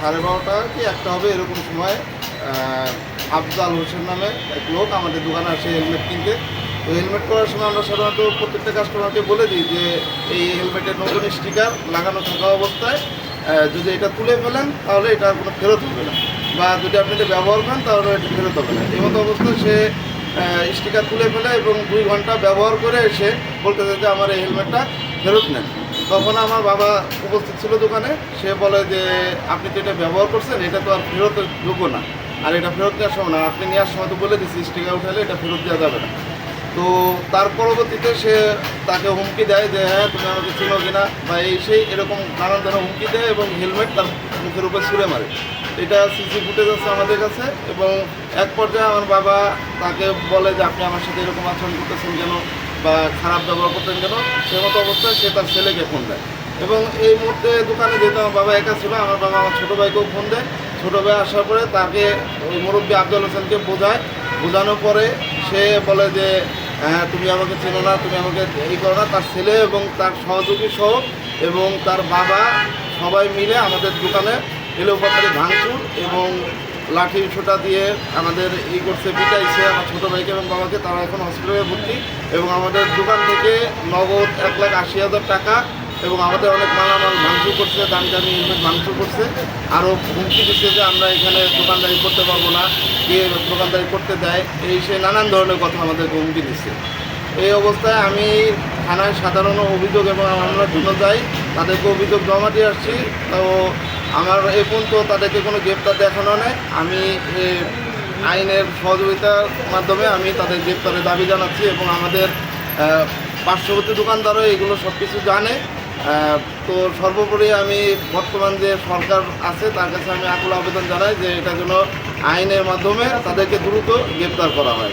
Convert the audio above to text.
12:30 কি 1টা হবে এরকম সময় আফজাল হোসেন নামে এক লোক আমাদের দোকানে আসে হেলমেট কিনতে। তো হেলমেট করার সময় আমরা সাধারণত প্রত্যেকটা কাস্টমারকে বলে দিই যে এই হেলমেটের নতুন স্টিকার লাগানো থাকা অবস্থায় যদি এটা তুলে ফেলেন তাহলে এটা কোনো ফেরত হবে না, বা যদি আপনি এটা ব্যবহার করেন তাহলে এটা ফেরত হবে না। এই মতো অবস্থায় সে স্টিকার তুলে ফেলে এবং 2 ঘন্টা ব্যবহার করে এসে বলতে চায় যে আমার এই হেলমেটটা ফেরত নেন। তখন আমার বাবা উপস্থিত ছিল দোকানে, সে বলে যে আপনি তো এটা ব্যবহার করছেন, এটা তো আর ফেরত যোগ্য না, আর এটা ফেরত দেওয়ার সময় না, আপনি নেওয়ার সময় তো বলে দিচ্ছি স্টিকার উঠালে এটা ফেরত দেওয়া যাবে না। তো তার পরবর্তীতে সে তাকে হুমকি দেয় যে হ্যাঁ তুমি আমাকে চিনো কিনা বা এই সেই এরকম নানান ধরনের হুমকি দেয় এবং হেলমেট তার মুখের উপর ছুঁড়ে মারে। এটা সিসি ফুটেজ আছে আমাদের কাছে। এবং এক পর্যায়ে আমার বাবা তাকে বলে যে আপনি আমার সাথে এরকম আচরণ করতেছেন কেন বা খারাপ ব্যবহার করতেন কেন। সে মতো অবস্থায় সে তার ছেলেকে ফোন দেয় এবং এই মুহূর্তে দোকানে যেহেতু আমার বাবা একা ছিল, আমার বাবা আমার ছোটো ভাইকেও ফোন দেয়। ছোটো ভাই আসার পরে তাকে ওই মুরব্বী আফজাল হোসেনকে বোঝানোর পরে সে বলে যে হ্যাঁ তুমি আমাকে চেনো না, তুমি আমাকে এই করো না। তার ছেলে এবং তার সহযোগী সহ এবং তার বাবা সবাই মিলে আমাদের দোকানে এলোপাতারি ভাঙচুর এবং লাঠি ছোটা দিয়ে আমাদের করছে, পিটাইছে আমার ছোটো ভাইকে এবং বাবাকে। তারা এখন হসপিটালে ভর্তি এবং আমাদের দোকান থেকে নগদ 1,80,000 টাকা এবং আমাদের অনেক মালামাল ভাঙচুর করছে, দামি দামি হেলমেট ভাঙচুর করছে। আরও হুমকি দিচ্ছে যে আমরা এখানে দোকানদারি করতে পারবো না, কে দোকানদারি করতে দেয়, এই সে নানান ধরনের কথা আমাদেরকে হুমকি দিচ্ছে। এই অবস্থায় আমি থানায় সাধারণ অভিযোগ এবং আমরা জন্য যাই, তাদেরকে অভিযোগ জমা দিয়ে আসছি। তো আমার এই পর্যন্ত তাদেরকে কোনো গ্রেপ্তার দেখানো নেই। আমি আইনের সহযোগিতার মাধ্যমে আমি তাদের গ্রেপ্তারের দাবি জানাচ্ছি এবং আমাদের পার্শ্ববর্তী দোকানদারও এগুলো সব কিছু জানে। তো সর্বোপরি আমি বর্তমান যে সরকার আছে তার কাছে আমি আকুল আবেদন জানাই যে এটা যেন আইনের মাধ্যমে তাদেরকে দ্রুত গ্রেপ্তার করা হয়।